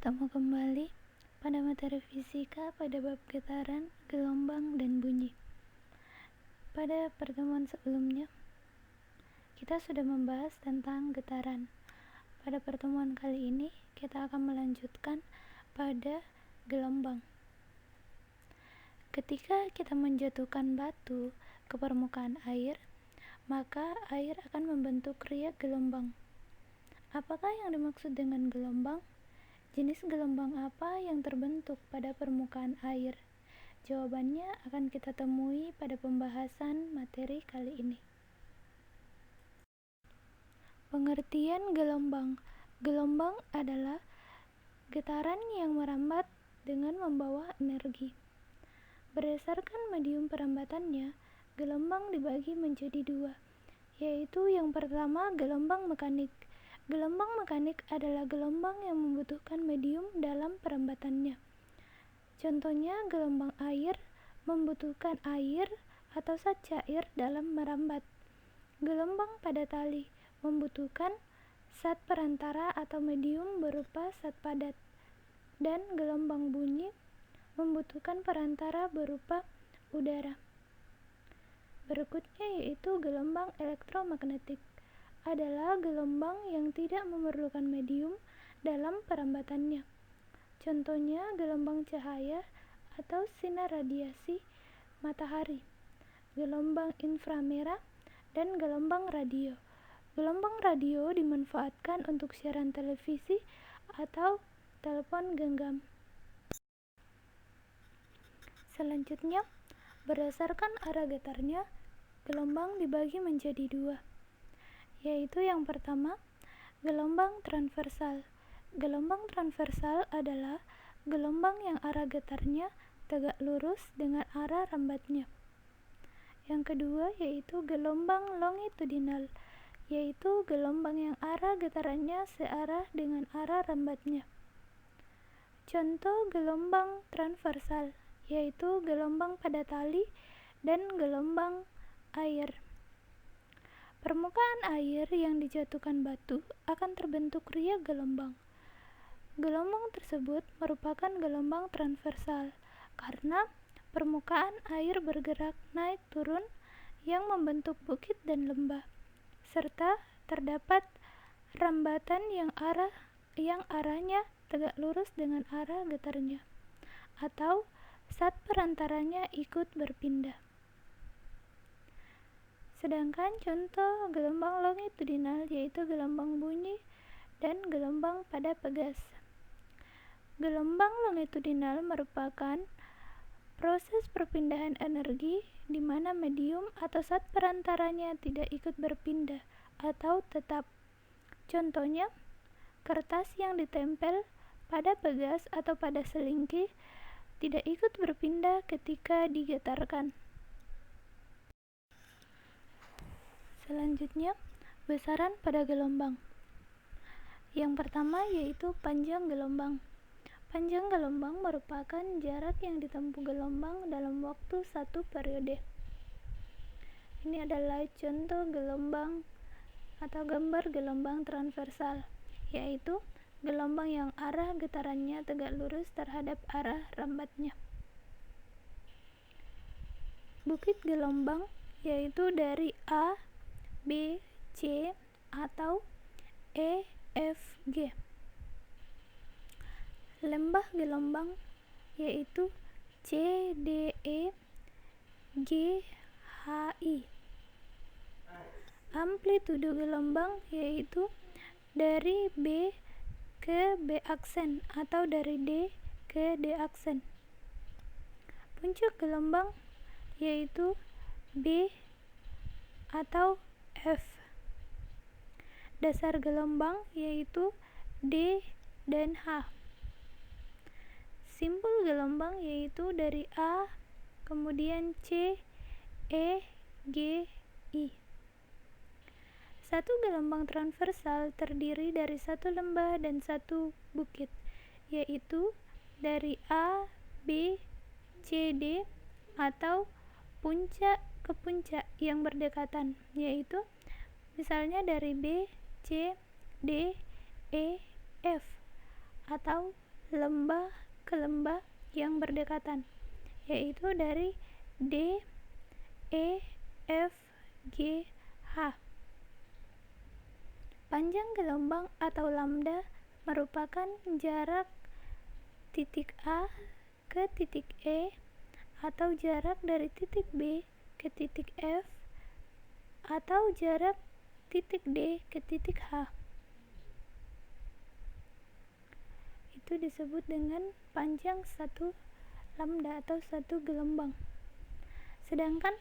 bertemu kembali pada materi fisika pada bab getaran, gelombang, dan bunyi. Pada pertemuan sebelumnya, kita sudah membahas tentang getaran. Pada pertemuan kali ini, kita akan melanjutkan pada gelombang. Ketika kita menjatuhkan batu ke permukaan air, maka air akan membentuk riak gelombang. Apakah yang dimaksud dengan gelombang? Jenis gelombang apa yang terbentuk pada permukaan air? Jawabannya akan kita temui pada pembahasan materi kali ini. Pengertian gelombang. Gelombang adalah getaran yang merambat dengan membawa energi. Berdasarkan medium perambatannya, gelombang dibagi menjadi dua, yaitu yang pertama gelombang mekanik. Gelombang mekanik adalah gelombang yang membutuhkan medium dalam perambatannya. Contohnya, gelombang air membutuhkan air atau zat cair dalam merambat. Gelombang pada tali membutuhkan zat perantara atau medium berupa zat padat. Dan gelombang bunyi membutuhkan perantara berupa udara. Berikutnya yaitu gelombang elektromagnetik. Adalah gelombang yang tidak memerlukan medium dalam perambatannya. Contohnya gelombang cahaya atau sinar radiasi matahari, gelombang inframerah, dan gelombang radio. Gelombang radio dimanfaatkan untuk siaran televisi atau telepon genggam. Selanjutnya, berdasarkan arah getarnya, gelombang dibagi menjadi dua, yaitu yang pertama, gelombang transversal. Gelombang transversal adalah gelombang yang arah getarnya tegak lurus dengan arah rambatnya. Yang kedua yaitu gelombang longitudinal, yaitu gelombang yang arah getarannya searah dengan arah rambatnya. Contoh gelombang transversal yaitu gelombang pada tali dan gelombang air. Permukaan air yang dijatuhkan batu akan terbentuk riak gelombang. Gelombang tersebut merupakan gelombang transversal karena permukaan air bergerak naik turun yang membentuk bukit dan lembah, serta terdapat rambatan yang arahnya tegak lurus dengan arah getarnya, atau zat perantaranya ikut berpindah. Sedangkan contoh gelombang longitudinal yaitu gelombang bunyi dan gelombang pada pegas. Gelombang longitudinal merupakan proses perpindahan energi di mana medium atau zat perantaranya tidak ikut berpindah atau tetap. Contohnya, kertas yang ditempel pada pegas atau pada selingki tidak ikut berpindah ketika digetarkan. Selanjutnya, besaran pada gelombang. Yang pertama yaitu panjang gelombang. Panjang gelombang merupakan jarak yang ditempuh gelombang dalam waktu satu periode. Ini adalah contoh gelombang atau gambar gelombang transversal, yaitu gelombang yang arah getarannya tegak lurus terhadap arah rambatnya. Bukit gelombang yaitu dari A, B, C, atau E, F, G. Lembah gelombang yaitu C, D, E, G, H, I. Amplitudo gelombang yaitu dari B ke B aksen atau dari D ke D aksen. Puncak gelombang yaitu B atau F. Dasar gelombang yaitu D dan H. Simpul gelombang yaitu dari A, kemudian C, E, G, I. Satu gelombang transversal terdiri dari satu lembah dan satu bukit, yaitu dari A, B, C, D, atau puncak ke puncak yang berdekatan, yaitu misalnya dari B, C, D, E, F, atau lembah ke lembah yang berdekatan, yaitu dari D, E, F, G, H. Panjang gelombang atau lambda merupakan jarak titik A ke titik E atau jarak dari titik B ke titik F atau jarak titik D ke titik H. Itu disebut dengan panjang satu lambda atau satu gelombang. Sedangkan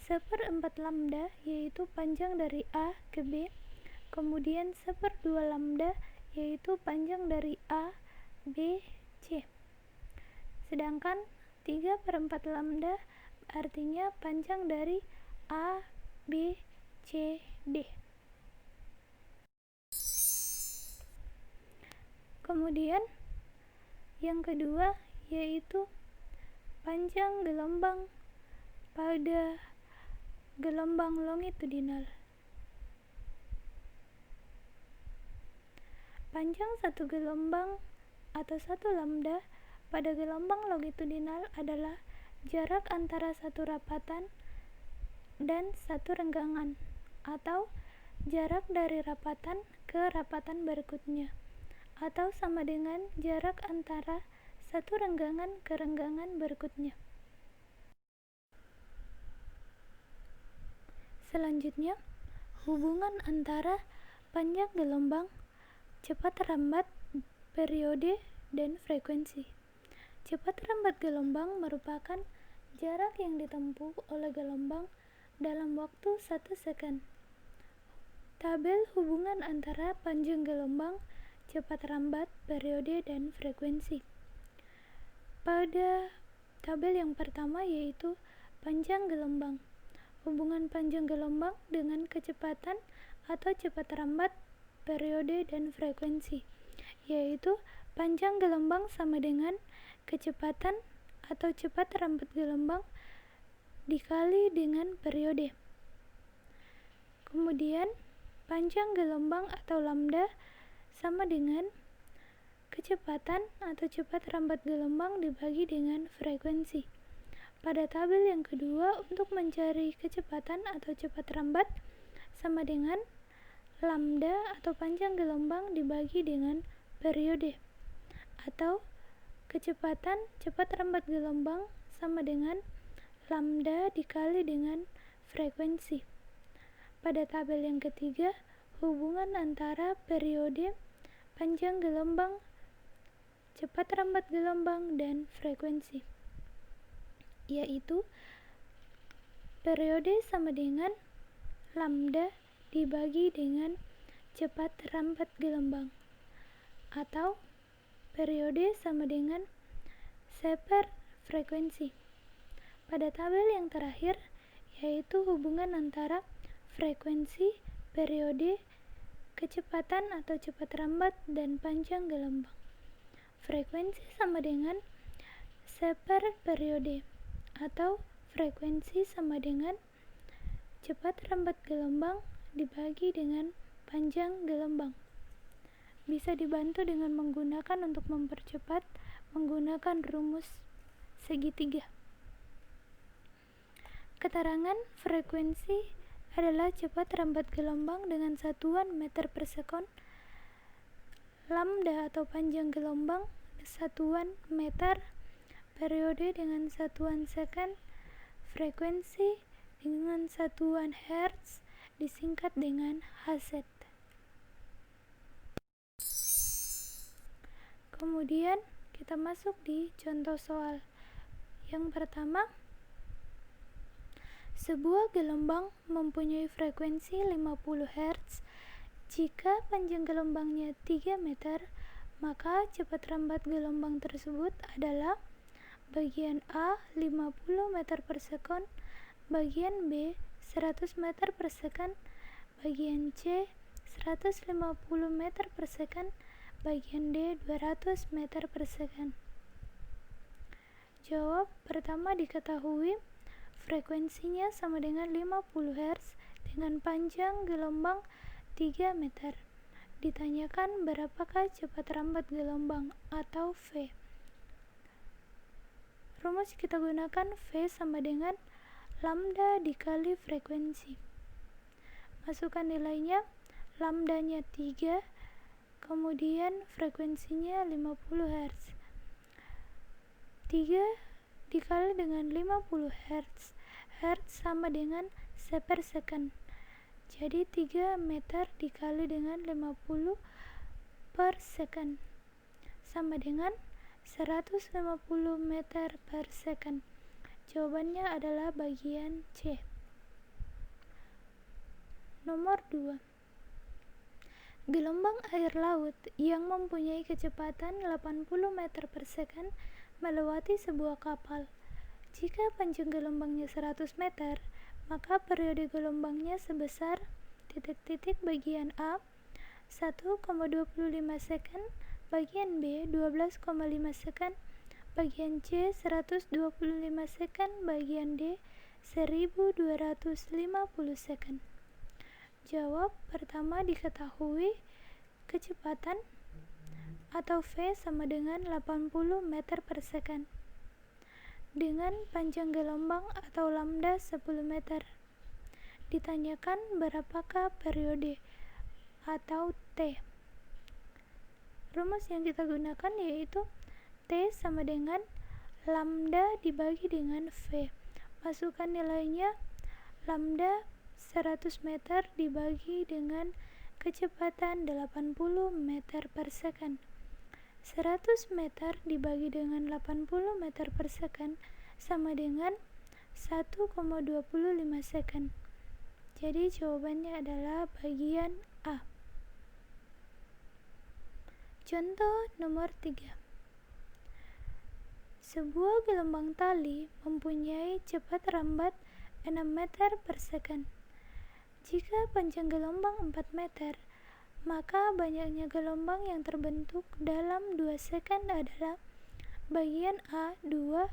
1/4 lambda yaitu panjang dari A ke B, kemudian 1/2 lambda yaitu panjang dari A, B, C. Sedangkan 3/4 lambda artinya panjang dari A, B, C, D. Kemudian yang kedua yaitu panjang gelombang pada gelombang longitudinal. Panjang satu gelombang atau satu lambda pada gelombang longitudinal adalah jarak antara satu rapatan dan satu renggangan, atau jarak dari rapatan ke rapatan berikutnya, atau sama dengan jarak antara satu renggangan ke renggangan berikutnya. Selanjutnya, hubungan antara panjang gelombang, cepat rambat, periode, dan frekuensi. Cepat rambat gelombang merupakan jarak yang ditempuh oleh gelombang dalam waktu 1 second. Tabel hubungan antara panjang gelombang, cepat rambat, periode, dan frekuensi. Pada tabel yang pertama yaitu panjang gelombang. Hubungan panjang gelombang dengan kecepatan atau cepat rambat, periode, dan frekuensi, yaitu panjang gelombang sama dengan kecepatan atau cepat rambat gelombang dikali dengan periode. Kemudian panjang gelombang atau lambda sama dengan kecepatan atau cepat rambat gelombang dibagi dengan frekuensi. Pada tabel yang kedua, untuk mencari kecepatan atau cepat rambat sama dengan lambda atau panjang gelombang dibagi dengan periode, atau kecepatan cepat rambat gelombang sama dengan lambda dikali dengan frekuensi. Pada tabel yang ketiga, hubungan antara periode, panjang gelombang, cepat rambat gelombang, dan frekuensi, yaitu periode sama dengan lambda dibagi dengan cepat rambat gelombang, atau periode sama dengan seper frekuensi. Pada tabel yang terakhir yaitu hubungan antara frekuensi, periode, kecepatan atau cepat rambat, dan panjang gelombang. Frekuensi sama dengan seper periode, atau frekuensi sama dengan cepat rambat gelombang dibagi dengan panjang gelombang. Bisa dibantu dengan menggunakan untuk mempercepat menggunakan rumus segitiga. Keterangan frekuensi adalah cepat rambat gelombang dengan satuan meter per sekon, lambda atau panjang gelombang satuan meter, periode dengan satuan second, frekuensi dengan satuan hertz disingkat dengan Hz. Kemudian kita masuk di contoh soal. Yang pertama, sebuah gelombang mempunyai frekuensi 50 Hz. Jika panjang gelombangnya 3 meter, maka cepat rambat gelombang tersebut adalah bagian A 50 meter per sekon, bagian B 100 meter per sekon, bagian C 150 meter per sekon, bagian D 200 meter per sekon. Jawab pertama diketahui frekuensinya sama dengan 50 Hz dengan panjang gelombang 3 meter. Ditanyakan berapakah cepat rambat gelombang atau V. Rumus kita gunakan V sama dengan lambda dikali frekuensi. Masukkan nilainya, lambdanya 3, kemudian frekuensinya 50 Hz. 3 dikali dengan 50 Hz. Hertz sama dengan sepersecond. Jadi 3 meter dikali dengan 50 per second sama dengan 150 meter per second. Jawabannya adalah bagian C. Nomor 2. Gelombang air laut yang mempunyai kecepatan 80 meter per second melewati sebuah kapal. Jika panjang gelombangnya 100 meter, maka periode gelombangnya sebesar titik-titik bagian A 1,25 second, bagian B 12,5 second, bagian C 125 second, bagian D 1250 second. Jawab pertama diketahui kecepatan atau V sama dengan 80 meter per second dengan panjang gelombang atau lambda 10 meter. Ditanyakan berapakah periode atau T. Rumus yang kita gunakan yaitu T sama dengan lambda dibagi dengan V. Masukkan nilainya, lambda 100 meter dibagi dengan kecepatan 80 meter per second. 100 meter dibagi dengan 80 meter per second sama dengan 1,25 second. Jadi jawabannya adalah bagian A. Contoh nomor 3. Sebuah gelombang tali mempunyai cepat rambat 6 meter per second. Jika panjang gelombang 4 meter, maka banyaknya gelombang yang terbentuk dalam 2 second adalah bagian A 2,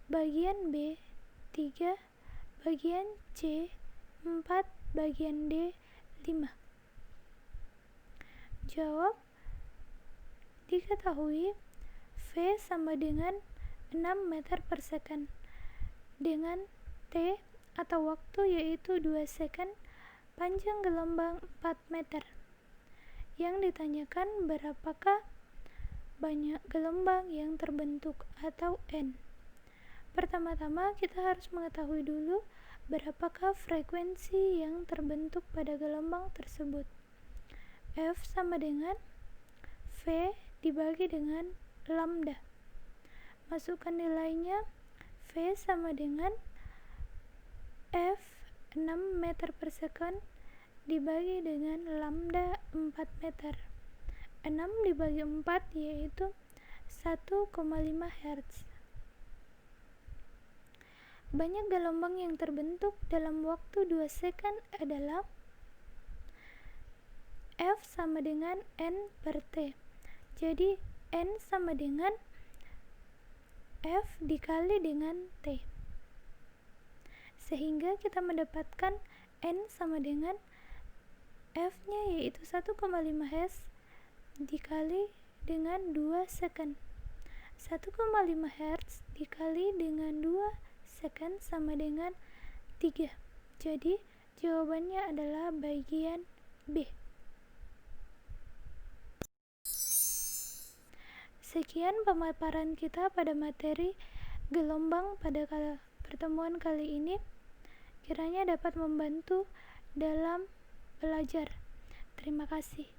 bagian B 3, bagian C 4, bagian D 5. Jawab diketahui V sama dengan 6 meter per second dengan T atau waktu yaitu 2 second, panjang gelombang 4 meter. Yang ditanyakan berapakah banyak gelombang yang terbentuk atau N. Pertama-tama kita harus mengetahui dulu berapakah frekuensi yang terbentuk pada gelombang tersebut. F sama dengan V dibagi dengan lambda. Masukkan nilainya, V sama dengan F 6 meter per second dibagi dengan lambda 4 meter. 6 dibagi 4 yaitu 1,5 Hz. Banyak gelombang yang terbentuk dalam waktu 2 second adalah F sama dengan N per T. Jadi N sama dengan F dikali dengan T. Sehingga kita mendapatkan N sama dengan F-nya yaitu 1,5 Hz dikali dengan 2 second. 1,5 Hz dikali dengan 2 second sama dengan 3. Jadi jawabannya adalah bagian B. Sekian pemaparan kita pada materi gelombang pada pertemuan kali ini. Kiranya dapat membantu dalam belajar. Terima kasih.